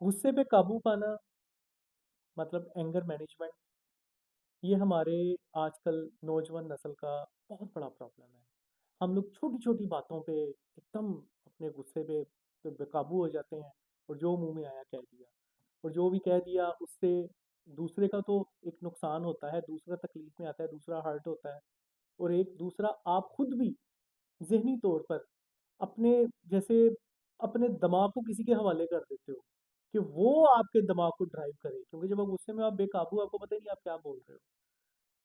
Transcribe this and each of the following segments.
गुस्से पे काबू पाना मतलब एंगर मैनेजमेंट, ये हमारे आजकल नौजवान नस्ल का बहुत बड़ा प्रॉब्लम है। हम लोग छोटी छोटी बातों पे एकदम अपने गुस्से पे बेकाबू हो जाते हैं और जो मुंह में आया कह दिया। और जो भी कह दिया उससे दूसरे का तो एक नुकसान होता है, दूसरा तकलीफ में आता है, दूसरा हर्ट होता है। और एक दूसरा आप खुद भी ज़हनी तौर पर अपने जैसे अपने दिमाग को किसी के हवाले कर देते हो कि वो आपके दिमाग को ड्राइव करे, क्योंकि जब आप गुस्से में आप बेकाबू, आपको पता ही नहीं आप क्या बोल रहे हो।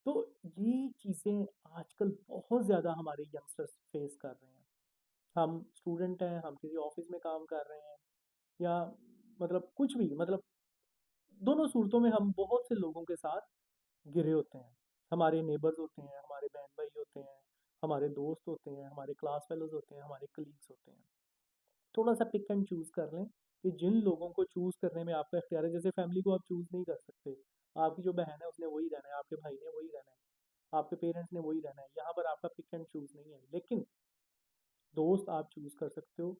तो ये चीज़ें आजकल बहुत ज़्यादा हमारे यंगस्टर्स फेस कर रहे हैं। हम स्टूडेंट हैं, हम किसी ऑफिस में काम कर रहे हैं, या मतलब कुछ भी, मतलब दोनों सूरतों में हम बहुत से लोगों के साथ घिरे होते हैं। हमारे नेबर्स होते हैं, हमारे बहन भाई होते हैं, हमारे दोस्त होते हैं, हमारे क्लास फेलोज होते हैं, हमारे कलीग्स होते हैं। थोड़ा सा पिक एंड चूज कर लें कि जिन लोगों को चूज करने में आपका इख्तियार है। जैसे फैमिली को आप चूज नहीं कर सकते, आपकी जो बहन है उसने वही रहना है, आपके भाई ने वही रहना है, आपके पेरेंट्स ने वही रहना है, यहाँ पर आपका पिक एंड चूज नहीं है। लेकिन दोस्त आप चूज कर सकते हो,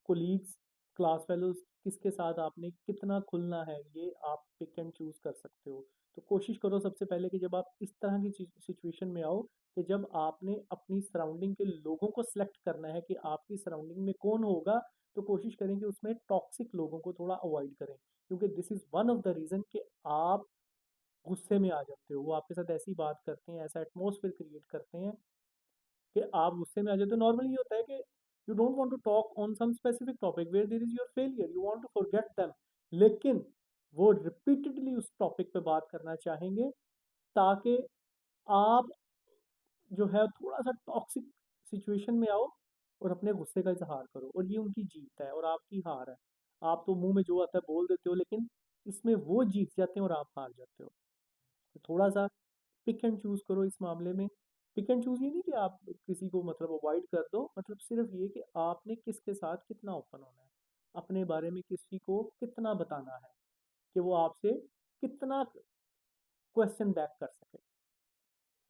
कोलीग्स, क्लास फेलोज, किसके साथ आपने कितना खुलना है ये आप पिक एंड चूज कर सकते हो। तो कोशिश करो सबसे पहले कि जब आप इस तरह की सिचुएशन में आओ, कि जब आपने अपनी सराउंडिंग के लोगों को सिलेक्ट करना है कि आपकी सराउंडिंग में कौन होगा, तो कोशिश करें कि उसमें टॉक्सिक लोगों को थोड़ा अवॉइड करें, क्योंकि this is one of the reason कि आप गुस्से में आ जाते हो। वो आपके साथ ऐसी बात करते हैं, ऐसा एटमोसफेयर क्रिएट करते हैं कि आप गुस्से में आ जाते हो। नॉर्मली ये होता है कि you don't want to talk on some specific topic where there is your failure, you want to forget them. लेकिन वो रिपीटेडली उस टॉपिक पे बात करना चाहेंगे, ताकि आप जो है थोड़ा सा टॉक्सिक सिचुएशन में आओ और अपने गुस्से का इजहार करो, और ये उनकी जीत है और आपकी हार है। आप तो मुंह में जो आता है बोल देते हो, लेकिन इसमें वो जीत जाते हैं और आप हार जाते हो। तो थोड़ा सा पिक एंड चूज करो इस मामले में। पिक एंड चूज ये नहीं कि आप किसी को मतलब अवॉइड कर दो, मतलब सिर्फ ये कि आपने किसके साथ कितना ओपन होना है, अपने बारे में किसी को कितना बताना है, कि वो आपसे कितना क्वेश्चन बैक कर सके।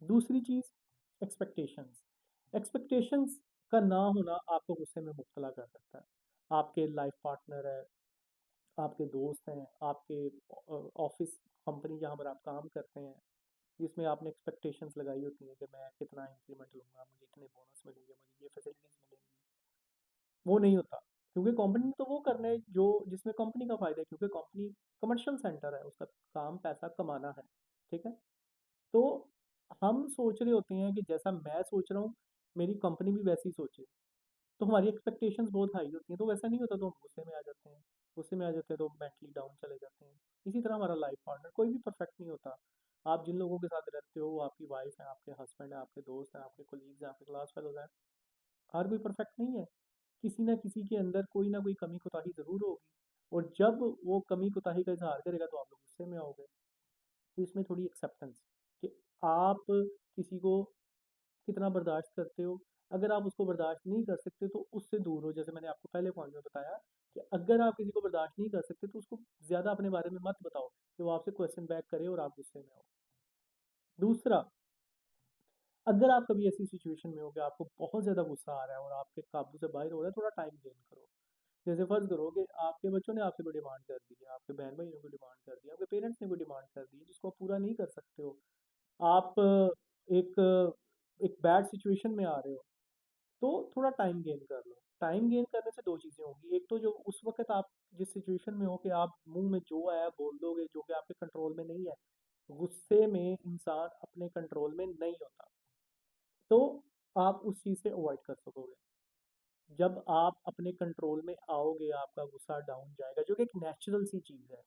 दूसरी चीज एक्सपेक्टेशंस। एक्सपेक्टेशंस का ना होना आपको गुस्से में मुब्तला कर सकता है। आपके लाइफ पार्टनर है, आपके दोस्त हैं, आपके ऑफिस, कंपनी जहाँ पर आप काम करते हैं, जिसमें आपने एक्सपेक्टेशंस लगाई होती हैं कि मैं कितना इंक्रीमेंट लूँगा, मुझे इतने बोनस मिलेंगे, मुझे ये फैसिलिटीज़ मिलेंगी। वो नहीं होता, क्योंकि कंपनी तो वो करना है जो जिसमें कंपनी का फ़ायदा है, क्योंकि कंपनी कमर्शियल सेंटर है, उसका काम पैसा कमाना है। ठीक है? तो हम सोच रहे होते हैं कि जैसा मैं सोच रहा हूँ, मेरी कंपनी भी वैसे ही सोचे। तो हमारी एक्सपेक्टेशंस बहुत हाई होती हैं, तो वैसा नहीं होता, तो हम गुस्से में आ जाते हैं। गुस्से में आ जाते हैं तो मेंटली डाउन चले जाते हैं। इसी तरह हमारा लाइफ पार्टनर, कोई भी परफेक्ट नहीं होता। आप जिन लोगों के साथ रहते हो, वो आपकी वाइफ है, आपके हस्बैंड है, आपके दोस्त हैं, आपके कोलीग्स हैं, आपके क्लास फेलोज हैं, हर कोई परफेक्ट नहीं है। किसी ना किसी के अंदर कोई ना कोई कमी कोताही ज़रूर होगी, और जब वो कमी कोताही का इजहार करेगा तो आप लोग गुस्से में आओगे। तो इसमें थोड़ी एक्सेप्टेंस, कि आप किसी को कितना बर्दाश्त करते हो। अगर आप उसको बर्दाश्त नहीं कर सकते तो उससे दूर हो। जैसे मैंने आपको पहले पॉइंट में बताया कि अगर आप किसी को बर्दाश्त नहीं कर सकते तो उसको ज़्यादा अपने बारे में मत बताओ कि वो आपसे क्वेश्चन बैक करे और आप गुस्से में हो। दूसरा, अगर आप कभी ऐसी सिचुएशन में हो कि आपको बहुत ज़्यादा गुस्सा आ रहा है और आपके काबू से बाहर हो रहा है, थोड़ा टाइम गेन करो। जैसे फ़र्ज़ करो कि आपके बच्चों ने आपसे कोई डिमांड कर दी है, आपके बहन भाई ने कोई डिमांड कर दी है, आपके पेरेंट्स ने कोई डिमांड कर दी है जिसको आप पूरा नहीं कर सकते हो। आप एक एक बैड सिचुएशन में आ रहे हो, तो थोड़ा टाइम गेन कर लो। टाइम गेन करने से दो चीज़ें होंगी। एक तो जो उस वक्त आप जिस सिचुएशन में हो कि आप मुंह में जो आया बोल दोगे, जो कि आपके कंट्रोल में नहीं है। गुस्से में इंसान अपने कंट्रोल में नहीं होता, तो आप उस चीज़ से अवॉइड कर सकोगे। जब आप अपने कंट्रोल में आओगे, आपका गुस्सा डाउन जाएगा, जो कि एक नेचुरल सी चीज़ है।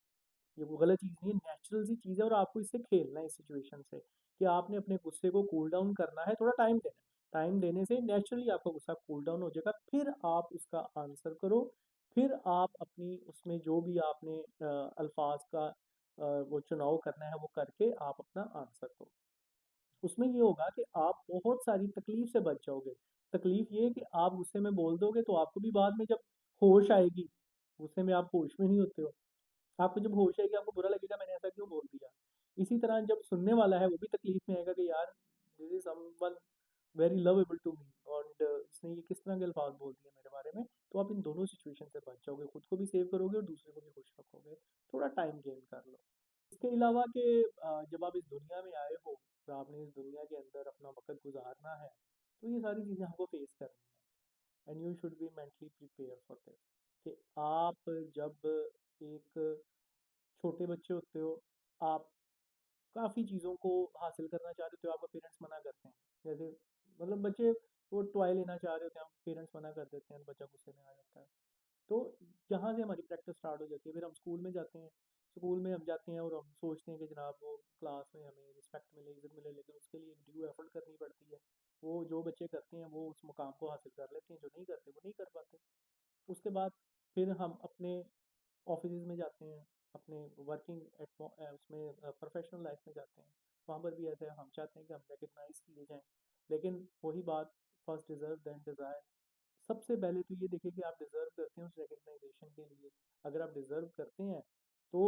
ये वो गलत चीज़ नहीं है, नेचुरल सी चीज़ है, और आपको इससे खेलना है इस सिचुएशन से, कि आपने अपने गुस्से को कूल डाउन करना है, थोड़ा टाइम देना है। टाइम देने से नेचुरली आपका गुस्सा कूल डाउन हो जाएगा, फिर आप उसका आंसर करो। फिर आप अपनी उसमें जो भी आपने अल्फाज का वो चुनाव करना है वो करके आप अपना आंसर दो। उसमें ये होगा कि आप बहुत सारी तकलीफ से बच जाओगे। तकलीफ ये है कि आप गुस्से में बोल दोगे तो आपको भी बाद में जब होश आएगी, गुस्से में आप होश में नहीं होते हो, आपको जब होश आएगी आपको बुरा लगेगा मैंने ऐसा क्यों बोल दिया। इसी तरह जब सुनने वाला है वो भी तकलीफ में आएगा कि यार this is someone very lovable to me, and इसने ये किस तरह के अल्फाज बोल दिए मेरे बारे में, तो आप इन दोनों सिचुएशन से बच जाओगे, खुद को भी सेव करोगे और दूसरे को भी खुश रखोगे। थोड़ा टाइम गेन कर लो। इसके अलावा कि जब आप इस दुनिया में आए हो और आपने इस दुनिया के अंदर अपना वक्त गुजारना है, तो ये सारी चीज़ें हमको फेस करनी है, and you should be mentally prepare for this. कि आप जब एक छोटे बच्चे होते हो, आप काफ़ी चीज़ों को हासिल करना चाह रहे होते हो, आपका पेरेंट्स मना करते हैं। जैसे मतलब बच्चे वो टॉय लेना चाह रहे होते हैं, पेरेंट्स मना कर देते हैं, तो बच्चा गुस्से में आ जाता है। तो यहाँ से हमारी प्रैक्टिस स्टार्ट हो जाती है। फिर हम स्कूल में जाते हैं, स्कूल में हम जाते हैं और हम सोचते हैं कि जनाब वो क्लास में हमें रिस्पेक्ट मिले, इज़्ज़त मिले, लेकिन उसके लिए एक ड्यू एफर्ट करनी पड़ती है। वो जो बच्चे करते हैं वो उस मुकाम को हासिल कर लेते हैं, जो नहीं करते वो नहीं कर पाते। उसके बाद फिर हम अपने ऑफिसेज में जाते हैं, अपने वर्किंग उसमें प्रोफेशनल लाइफ में जाते हैं। वहाँ पर भी ऐसे है, हम चाहते हैं कि हम रिकग्नाइज किए जाएँ, लेकिन वही बात, फर्स्ट डिज़र्व देन डिज़ायर। सबसे पहले तो ये देखिए कि आप डिज़र्व करते हैं उस रिकग्नाइजेशन के लिए। अगर आप डिज़र्व करते हैं तो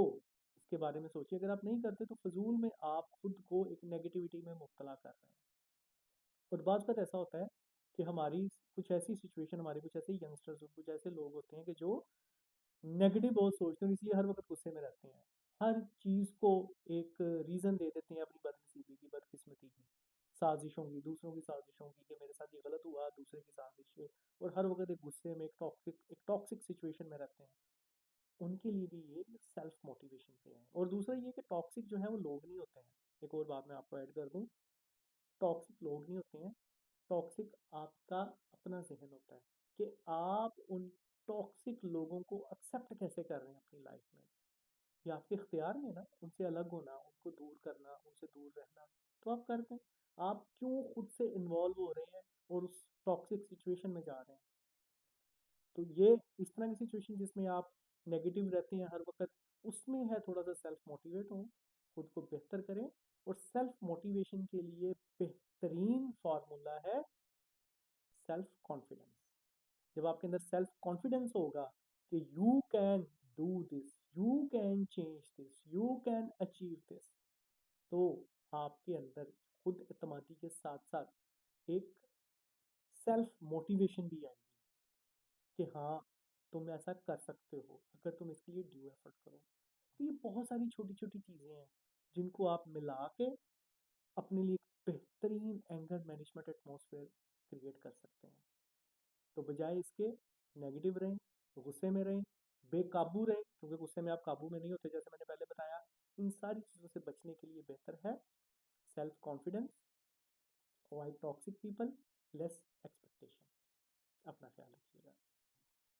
इसके बारे में सोचिए, अगर आप नहीं करते तो फजूल में आप खुद को एक नेगेटिविटी में मुब्तला कर रहे हैं। और बाज़ ज़ात ऐसा होता है कि हमारी कुछ ऐसी सिचुएशन, हमारे कुछ ऐसे यंगस्टर्स, कुछ ऐसे लोग होते हैं कि जो नेगेटिव बहुत सोचते हैं और इसलिए हर वक्त गुस्से में रहते हैं। हर चीज़ को एक रीज़न दे देते हैं अपनी बदनसीबी की, बदकिस्मती की, साजिशों की, दूसरों की साजिशों की, कि मेरे साथ ये गलत हुआ, दूसरे की साजिश है। और हर वक्त एक गुस्से में, एक टॉक्सिक सिचुएशन में रहते हैं। उनके लिए भी ये सेल्फ मोटिवेशन पे है। और दूसरा ये कि टॉक्सिक जो है वो लोग नहीं होते हैं। एक और बात मैं आपको ऐड कर दूं, टॉक्सिक लोग नहीं होते हैं, टॉक्सिक आपका अपना जहन होता है। कि आप उन टॉक्सिक लोगों को एक्सेप्ट कैसे कर रहे हैं अपनी लाइफ में। ये आपके इख्तियार में है ना, उनसे अलग होना, उनको दूर करना, उनसे दूर रहना। तो आप कर दें। आप क्यों खुद से इन्वॉल्व हो रहे हैं और उस टॉक्सिक सिचुएशन में जा रहे हैं। तो ये इस तरह की सिचुएशन जिसमें आप नेगेटिव रहते हैं हर वक्त, उसमें है थोड़ा सा सेल्फ मोटिवेट हों, खुद को बेहतर करें। और सेल्फ मोटिवेशन के लिए बेहतरीन फार्मूला है सेल्फ कॉन्फिडेंस। जब आपके अंदर सेल्फ कॉन्फिडेंस होगा कि you can do this, you can change this, you can achieve this, तो आपके अंदर खुद एतमादी के साथ साथ एक सेल्फ मोटिवेशन भी आएगी कि हाँ, तुम ऐसा कर सकते हो अगर तुम इसके लिए ड्यू एफर्ट करो। तो ये बहुत सारी छोटी छोटी चीज़ें हैं जिनको आप मिला के अपने लिए एक बेहतरीन एंगर मैनेजमेंट एटमॉस्फेयर क्रिएट कर सकते हैं। तो बजाय इसके नेगेटिव रहें, गुस्से में रहें, बेकाबू रहें, क्योंकि गुस्से में आप काबू में नहीं होते जैसे मैंने पहले बताया। इन सारी चीज़ों से बचने के लिए बेहतर है self confidence, avoid toxic people, less expectation. अपना ख्याल रखिएगा।